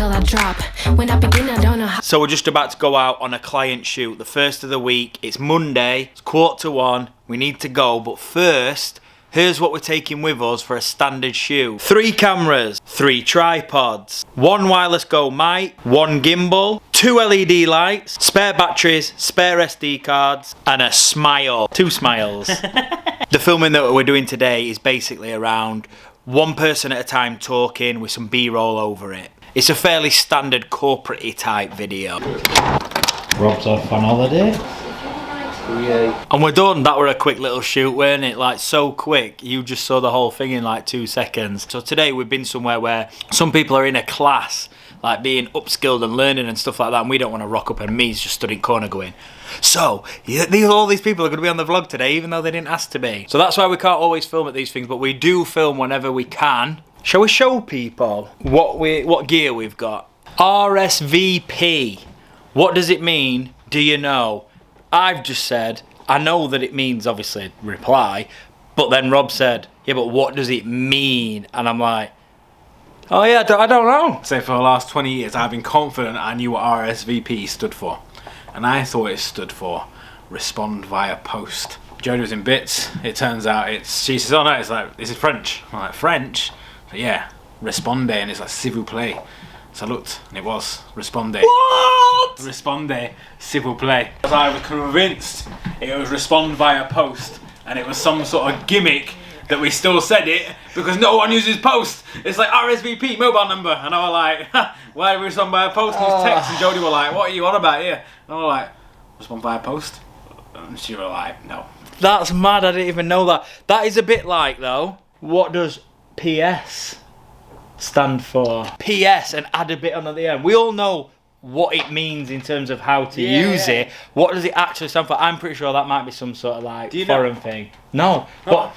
until I drop. When I begin, I don't know how. So we're just about to go out on a client shoot, the first of the week. It's Monday, it's 1:45, we need to go, but first, here's what we're taking with us for a standard shoot. 3 cameras, 3 tripods, 1 wireless Go mic, 1 gimbal, 2 LED lights, spare batteries, spare SD cards, and a smile. 2 smiles. The filming that we're doing today is basically around one person at a time talking with some B-roll over it. It's a fairly standard corporate-y type video. Rob's off on holiday. And we're done. That were a quick little shoot, weren't it? Like, so quick. You just saw the whole thing in like 2 seconds. So today we've been somewhere where some people are in a class, like being upskilled and learning and stuff like that, and we don't want to rock up and me's just stood in corner going, so all these people are going to be on the vlog today even though they didn't ask to be. So that's why we can't always film at these things, but we do film whenever we can. Shall we show people what gear we've got? RSVP. What does it mean? Do you know? I've just said, I know that it means obviously reply, but then Rob said, yeah, but what does it mean? And I'm like, oh yeah, I don't know. So for the last 20 years I've been confident I knew what RSVP stood for. And I thought it stood for respond via post. Jodie was in bits. It turns out she says, oh no, it's like, this is French. I'm like, French? But yeah, responde, and it's like s'il vous plaît. So I looked, and it was responde. What? Responde, s'il vous plaît. I was convinced it was respond via post, and it was some sort of gimmick that we still said it because no one uses post. It's like RSVP mobile number, and I was like, why do we respond via post? And it's text, and Jodie were like, what are you on about here? And I was like, respond via post, and she was like, no. That's mad. I didn't even know that. That is a bit like though. What does PS stand for? PS, and add a bit on at the end. We all know what it means in terms of how to use it. What does it actually stand for? I'm pretty sure that might be some sort of like foreign thing. No. Well,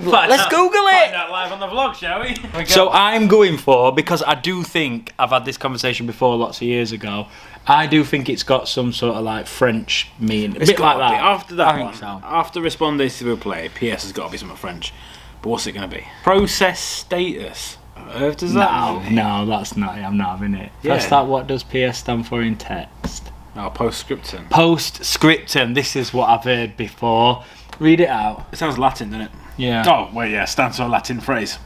let's Google it. Find out live on the vlog, shall we? So I'm going for, because I do think, I've had this conversation before lots of years ago, I do think it's got some sort of like French meaning. A bit like that. After that I one, think so. after responde s'il vous plaît, PS has got to be something French. But what's it going to be? Process status. Does that mean? No, that's not it. I'm not having it. Yeah. That's that. What does PS stand for in text? Oh, postscriptum. Postscriptum. This is what I've heard before. Read it out. It sounds Latin, doesn't it? Yeah. Oh, well, yeah, stands for a Latin phrase.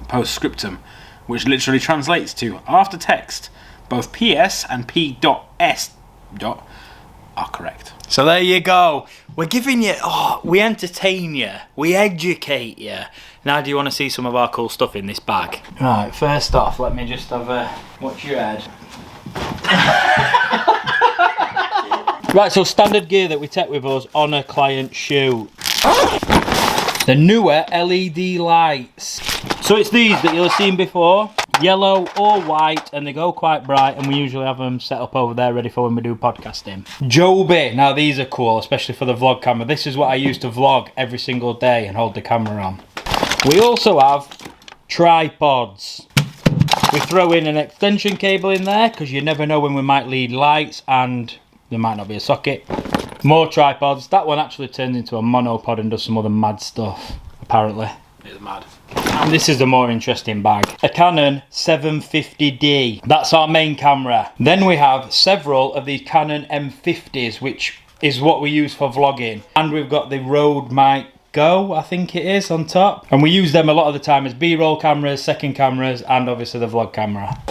Postscriptum, which literally translates to after text. Both PS and P.S. are correct. So there you go. We're giving you, we entertain you, we educate you. Now do you want to see some of our cool stuff in this bag? Right, first off, let me just have a, watch your head. Right, so standard gear that we take with us on a client shoot. The newer LED lights. So it's these that you'll have seen before. Yellow or white, and they go quite bright, and we usually have them set up over there ready for when we do podcasting. Joby, now these are cool, especially for the vlog camera. This is what I use to vlog every single day and hold the camera on. We also have tripods. We throw in an extension cable in there because you never know when we might need lights and there might not be a socket. More tripods. That one actually turns into a monopod and does some other mad stuff, apparently. It's mad. And this is the more interesting bag. A Canon 750D. That's our main camera. Then we have several of these Canon M50s, which is what we use for vlogging. And we've got the Rode Mic Go, I think it is, on top. And we use them a lot of the time as B-roll cameras, second cameras, and obviously the vlog camera.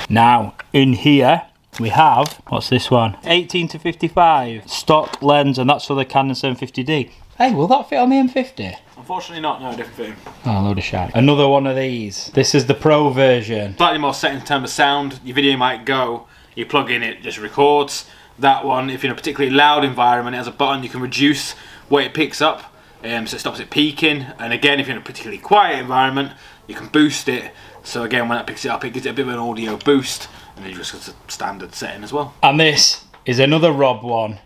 Now, in here, we have, what's this one? 18 to 55 stock lens, and that's for the Canon 750D. Hey, will that fit on the M50? Unfortunately not, no, different thing. Oh, load of shite. Another one of these. This is the Pro version. Slightly more set in terms of sound. Your video might go, you plug in, it just records. That one, if you're in a particularly loud environment, it has a button you can reduce what it picks up, so it stops it peaking. And again, if you're in a particularly quiet environment, you can boost it. So again, when that picks it up, it gives it a bit of an audio boost. And then you just got a standard setting as well. And this is another Rob one.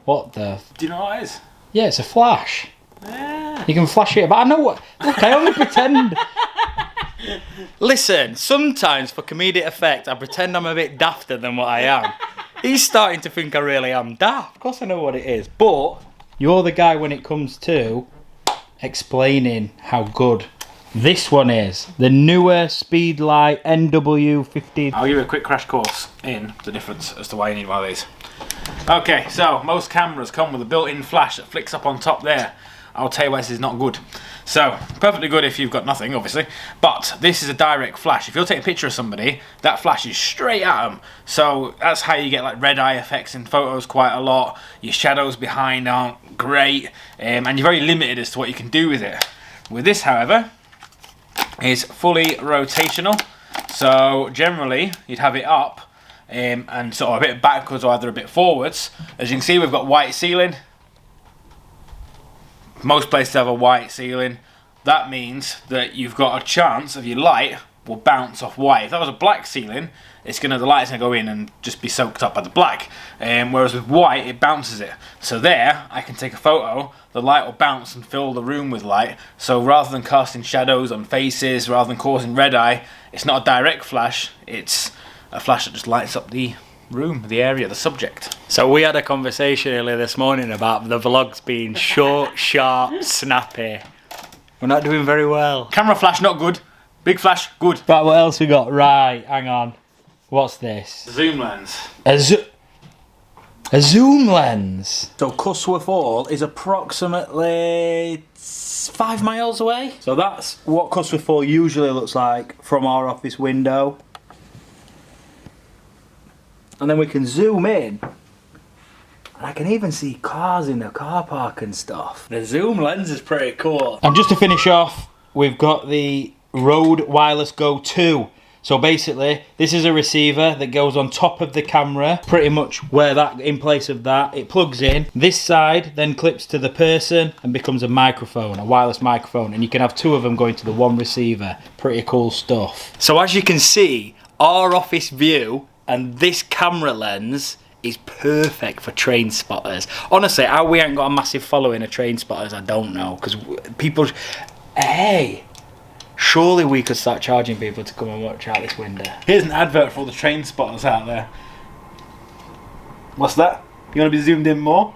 What the? Do you know what it is? Yeah, it's a flash. Yeah. You can flash it, but I know what. Look, I only pretend. Listen, sometimes for comedic effect, I pretend I'm a bit dafter than what I am. He's starting to think I really am daft. Of course I know what it is, but you're the guy when it comes to explaining how good This one is the newer Speedlight NW50. I'll give you a quick crash course in the difference as to why you need one of these. Okay, so most cameras come with a built-in flash that flicks up on top there. I'll tell you why this is not good. So, perfectly good if you've got nothing, obviously, but this is a direct flash. If you're taking a picture of somebody, that flashes straight at them. So that's how you get like red eye effects in photos quite a lot. Your shadows behind aren't great, and you're very limited as to what you can do with it. With this, however, is fully rotational. So generally, you'd have it up and sort of a bit backwards or either a bit forwards. As you can see, we've got white ceiling. Most places have a white ceiling. That means that you've got a chance of your light will bounce off white. If that was a black ceiling, the light's gonna go in and just be soaked up by the black. Whereas with white, it bounces it. So there, I can take a photo, the light will bounce and fill the room with light. So rather than casting shadows on faces, rather than causing red eye, it's not a direct flash, it's a flash that just lights up the room, the area, the subject. So we had a conversation earlier this morning about the vlogs being short, sharp, snappy. We're not doing very well. Camera flash, not good. Big flash, good. Right, what else we got? Right, hang on. What's this? Zoom lens. A zoom lens. So Cusworth Hall is approximately 5 miles away. So that's what Cusworth Hall usually looks like from our office window. And then we can zoom in, and I can even see cars in the car park and stuff. The zoom lens is pretty cool. And just to finish off, we've got the Rode Wireless Go 2. So basically, this is a receiver that goes on top of the camera, pretty much where that, in place of that, it plugs in. This side then clips to the person and becomes a microphone, a wireless microphone, and you can have 2 of them going to the one receiver. Pretty cool stuff. So as you can see, our office view and this camera lens is perfect for train spotters. Honestly, how we ain't got a massive following of train spotters, I don't know. Because people, hey, surely we could start charging people to come and watch out this window. Here's an advert for all the train spotters out there. What's that? You want to be zoomed in more?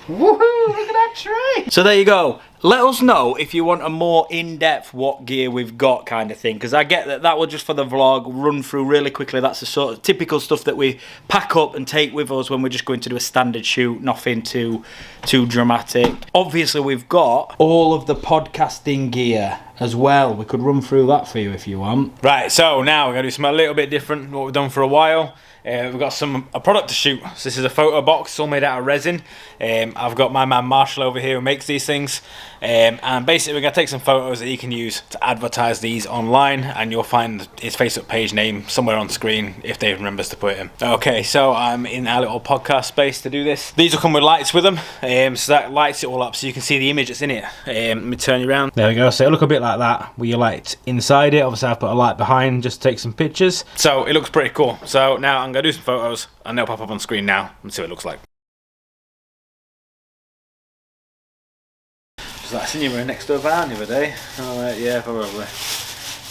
Woohoo! Look at that tree! So there you go. Let us know if you want a more in-depth what gear we've got kind of thing, because I get that was just for the vlog, run through really quickly. That's the sort of typical stuff that we pack up and take with us when we're just going to do a standard shoot, nothing too dramatic. Obviously we've got all of the podcasting gear as well. We could run through that for you if you want. Right, so now we're going to do something a little bit different than what we've done for a while. We've got a product to shoot. So this is a photo box, it's all made out of resin. I've got my man Marshall over here who makes these things. And basically we're going to take some photos that you can use to advertise these online, and you'll find his Facebook page name somewhere on screen if Dave remembers to put it in. Okay, so I'm in our little podcast space to do this. These will come with lights with them, so that lights it all up so you can see the image that's in it. Let me turn you around. There we go, so it'll look a bit like that with your light inside it. Obviously I've put a light behind just to take some pictures. So it looks pretty cool. So now I'm going to do some photos and they'll pop up on screen now and see what it looks like. I seen you were next to a van the other day. Oh, yeah, probably.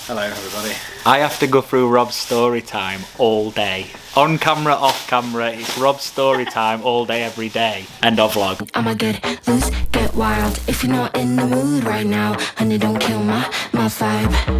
Hello, everybody. I have to go through Rob's story time all day. On camera, off camera, it's Rob's story time all day, every day. End of vlog. I'ma get loose, get wild. If you're not in the mood right now, honey, don't kill my vibe.